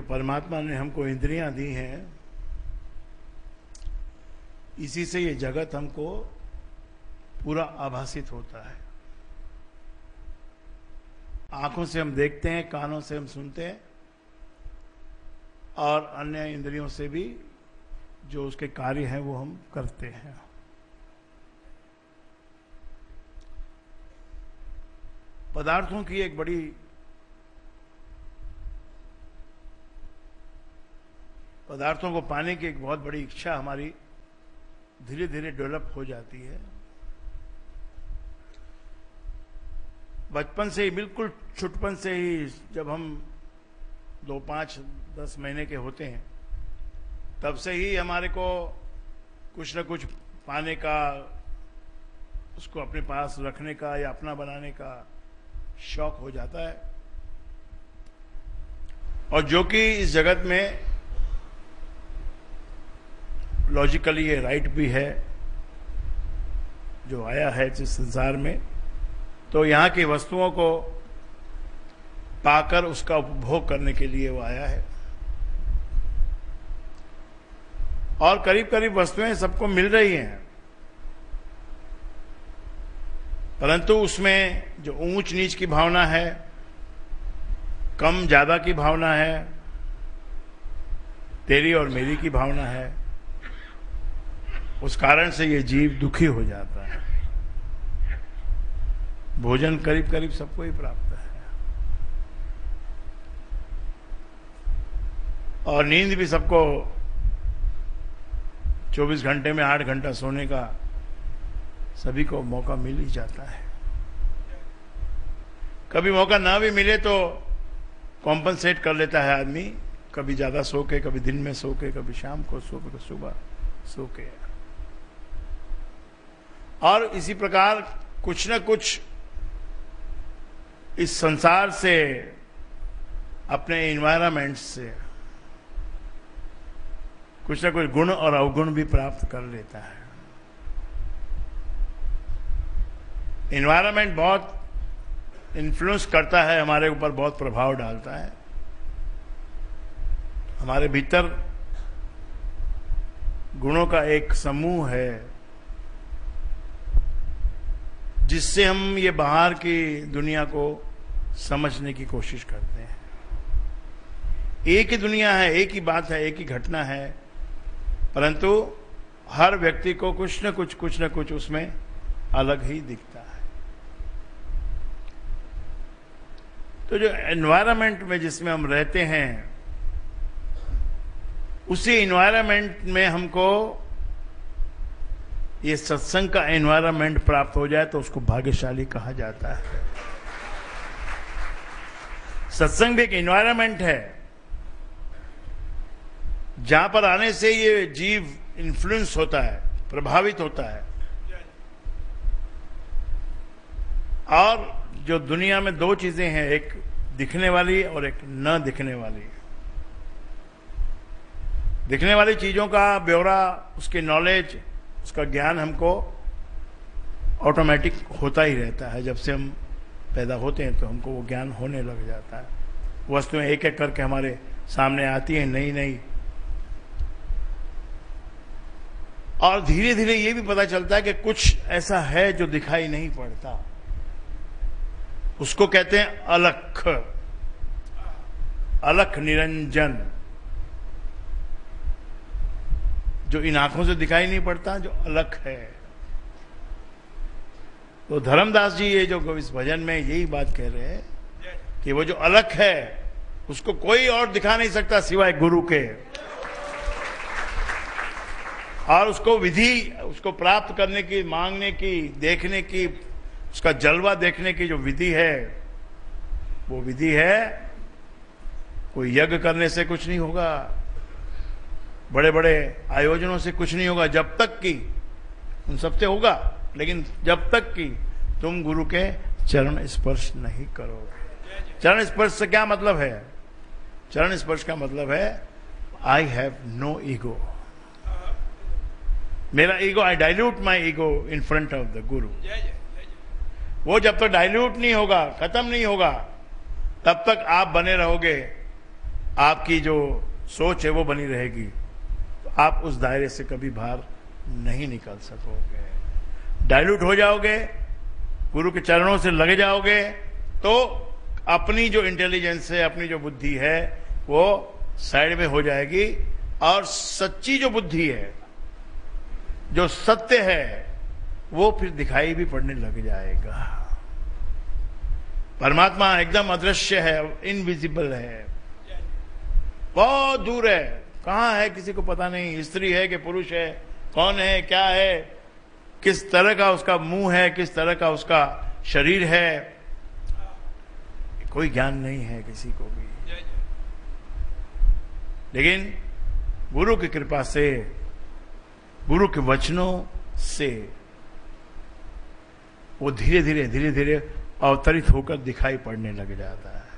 जो परमात्मा ने हमको इंद्रियां दी हैं, इसी से ये जगत हमको पूरा आभासित होता है। आंखों से हम देखते हैं, कानों से हम सुनते हैं, और अन्य इंद्रियों से भी जो उसके कार्य हैं वो हम करते हैं। पदार्थों की एक बड़ी पदार्थों को पाने की एक बहुत बड़ी इच्छा हमारी धीरे धीरे डेवलप हो जाती है। बचपन से ही, बिल्कुल छुटपन से ही, जब हम 2, 5, 10 महीने के होते हैं, तब से ही हमारे को कुछ न कुछ पाने का, उसको अपने पास रखने का या अपना बनाने का शौक हो जाता है। और जो कि इस जगत में लॉजिकली ये राइट भी है, जो आया है इस संसार में, तो यहाँ की वस्तुओं को पाकर उसका उपभोग करने के लिए वो आया है। और करीब करीब वस्तुएं सबको मिल रही हैं, परंतु उसमें जो ऊंच नीच की भावना है, कम ज्यादा की भावना है, तेरी और मेरी की भावना है, उस कारण से ये जीव दुखी हो जाता है। भोजन करीब करीब सबको ही प्राप्त है, और नींद भी सबको 24 घंटे में 8 घंटा सोने का सभी को मौका मिल ही जाता है। कभी मौका ना भी मिले तो कॉम्पनसेट कर लेता है आदमी, कभी ज्यादा सो के, कभी दिन में सो के, कभी शाम को सो के, सुबह सो के। और इसी प्रकार कुछ न कुछ इस संसार से, अपने एनवायरनमेंट से कुछ न कुछ गुण और अवगुण भी प्राप्त कर लेता है। एनवायरनमेंट बहुत इन्फ्लुएंस करता है हमारे ऊपर, बहुत प्रभाव डालता है। हमारे भीतर गुणों का एक समूह है, जिससे हम ये बाहर की दुनिया को समझने की कोशिश करते हैं। एक ही दुनिया है, एक ही बात है, एक ही घटना है, परंतु हर व्यक्ति को कुछ न कुछ उसमें अलग ही दिखता है। तो जो एनवायरनमेंट में जिसमें हम रहते हैं, उसी एनवायरनमेंट में हमको ये सत्संग का एनवायरनमेंट प्राप्त हो जाए तो उसको भाग्यशाली कहा जाता है। सत्संग भी एक एनवायरनमेंट है, जहां पर आने से ये जीव इन्फ्लुएंस होता है, प्रभावित होता है। और जो दुनिया में 2 चीजें हैं, एक दिखने वाली और एक न दिखने वाली। दिखने वाली चीजों का ब्यौरा, उसकी नॉलेज, उसका ज्ञान हमको ऑटोमेटिक होता ही रहता है। जब से हम पैदा होते हैं तो हमको वो ज्ञान होने लग जाता है। वस्तुएं एक एक करके हमारे सामने आती हैं, नई नई, और धीरे धीरे ये भी पता चलता है कि कुछ ऐसा है जो दिखाई नहीं पड़ता। उसको कहते हैं अलख, अलख निरंजन, जो इन आंखों से दिखाई नहीं पड़ता, जो अलख है। तो धर्मदास जी ये जो इस भजन में यही बात कह रहे हैं कि वो जो अलख है उसको कोई और दिखा नहीं सकता सिवाय गुरु के। और उसको विधि, उसको प्राप्त करने की, मांगने की, देखने की, उसका जलवा देखने की जो विधि है, वो विधि है कोई यज्ञ करने से कुछ नहीं होगा, बड़े बड़े आयोजनों से कुछ नहीं होगा, जब तक कि, उन सबसे होगा, लेकिन जब तक कि तुम गुरु के चरण स्पर्श नहीं करोगे। चरण स्पर्श से क्या मतलब है? चरण स्पर्श का मतलब है आई हैव नो ईगो। मेरा ego, I dilute my ego in front of the गुरु। वो जब तक डाइल्यूट नहीं होगा, खत्म नहीं होगा, तब तक आप बने रहोगे आपकी जो सोच है वो बनी रहेगी, तो आप उस दायरे से कभी बाहर नहीं निकल सकोगे। डाइल्यूट हो जाओगे, गुरु के चरणों से लगे जाओगे, तो अपनी जो इंटेलिजेंस है, अपनी जो बुद्धि है, वो साइड में हो जाएगी, और सच्ची जो बुद्धि है, जो सत्य है, वो फिर दिखाई भी पड़ने लग जाएगा। परमात्मा एकदम अदृश्य है, इनविजिबल है, बहुत दूर है, कहां है किसी को पता नहीं, स्त्री है कि पुरुष है, कौन है, क्या है, किस तरह का उसका मुंह है, किस तरह का उसका शरीर है, कोई ज्ञान नहीं है किसी को भी। लेकिन गुरु की कृपा से, गुरु के वचनों से वो धीरे धीरे अवतरित होकर दिखाई पड़ने लग जाता है।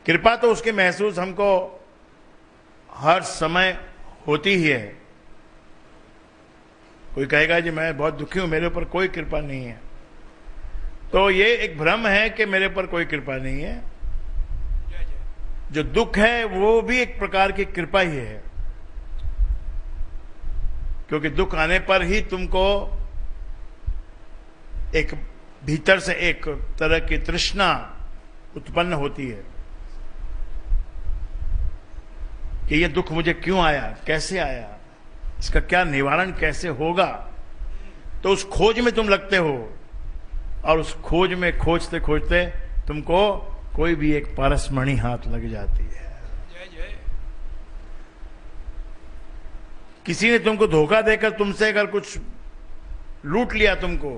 कृपा तो उसके महसूस हमको हर समय होती ही है। कोई कहेगा जी मैं बहुत दुखी हूं, मेरे ऊपर कोई कृपा नहीं है, तो ये एक भ्रम है कि मेरे ऊपर कोई कृपा नहीं है। जो दुख है वो भी एक प्रकार की कृपा ही है, क्योंकि दुख आने पर ही तुमको एक भीतर से एक तरह की तृष्णा उत्पन्न होती है कि ये दुख मुझे क्यों आया, कैसे आया, इसका क्या निवारण कैसे होगा। तो उस खोज में तुम लगते हो, और उस खोज में खोजते खोजते तुमको कोई भी एक पारसमणि हाथ लग जाती है। किसी ने तुमको धोखा देकर तुमसे अगर कुछ लूट लिया तुमको,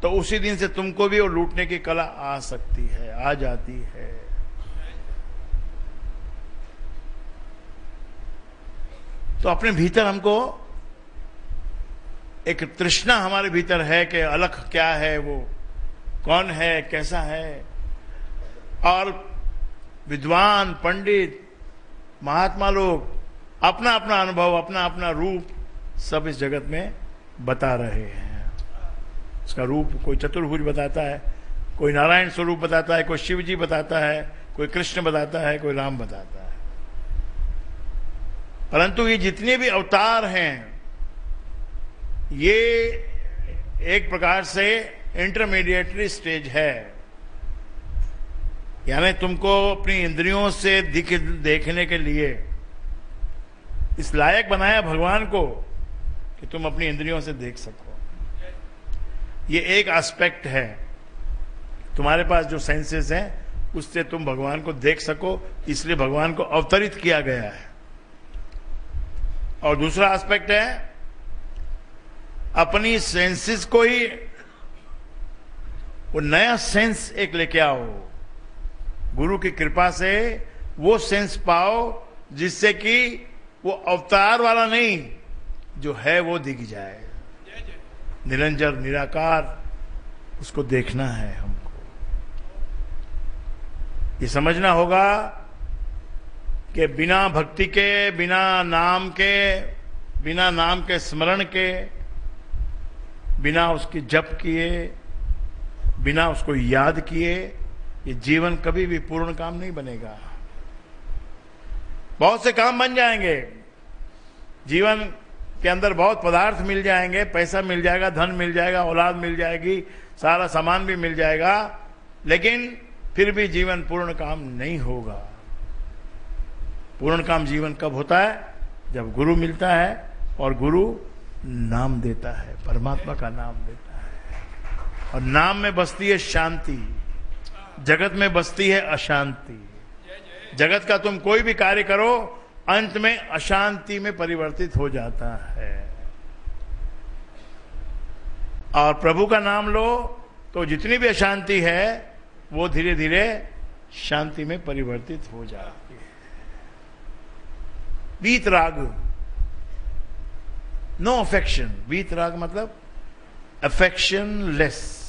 तो उसी दिन से तुमको भी वो लूटने की कला आ सकती है, आ जाती है। तो अपने भीतर हमको एक तृष्णा हमारे भीतर है कि अलख क्या है, वो कौन है, कैसा है। और विद्वान, पंडित, महात्मा लोग अपना अपना अनुभव, अपना अपना रूप सब इस जगत में बता रहे हैं। उसका रूप कोई चतुर्भुज बताता है, कोई नारायण स्वरूप बताता है, कोई शिव जी बताता है, कोई कृष्ण बताता है, कोई राम बताता है। परंतु ये जितने भी अवतार हैं, ये एक प्रकार से इंटरमीडिएटरी स्टेज है। यानी तुमको अपनी इंद्रियों से देखने के लिए इस लायक बनाया भगवान को कि तुम अपनी इंद्रियों से देख सको। ये एक एस्पेक्ट है, तुम्हारे पास जो सेंसेस हैं उससे तुम भगवान को देख सको, इसलिए भगवान को अवतरित किया गया है। और दूसरा एस्पेक्ट है, अपनी सेंसेस को ही वो नया सेंस एक लेके आओ, गुरु की कृपा से वो सेंस पाओ जिससे कि वो अवतार वाला नहीं, जो है वो दिख जाए, निरंजन निराकार, उसको देखना है हमको। ये समझना होगा कि बिना भक्ति के, बिना नाम के स्मरण के, बिना उसके जप किए, बिना उसको याद किए, ये जीवन कभी भी पूर्ण काम नहीं बनेगा। बहुत से काम बन जाएंगे, जीवन के अंदर बहुत पदार्थ मिल जाएंगे, पैसा मिल जाएगा, धन मिल जाएगा, औलाद मिल जाएगी, सारा सामान भी मिल जाएगा, लेकिन फिर भी जीवन पूर्ण काम नहीं होगा। पूर्ण काम जीवन कब होता है? जब गुरु मिलता है और गुरु नाम देता है, परमात्मा का नाम देता है। और नाम में बसती है शांति, जगत में बसती है अशांति। जगत का तुम कोई भी कार्य करो, अंत में अशांति में परिवर्तित हो जाता है। और प्रभु का नाम लो तो जितनी भी अशांति है वो धीरे धीरे शांति में परिवर्तित हो जाती है। वीतराग, नो अफेक्शन। वीतराग मतलब अफेक्शन लेस।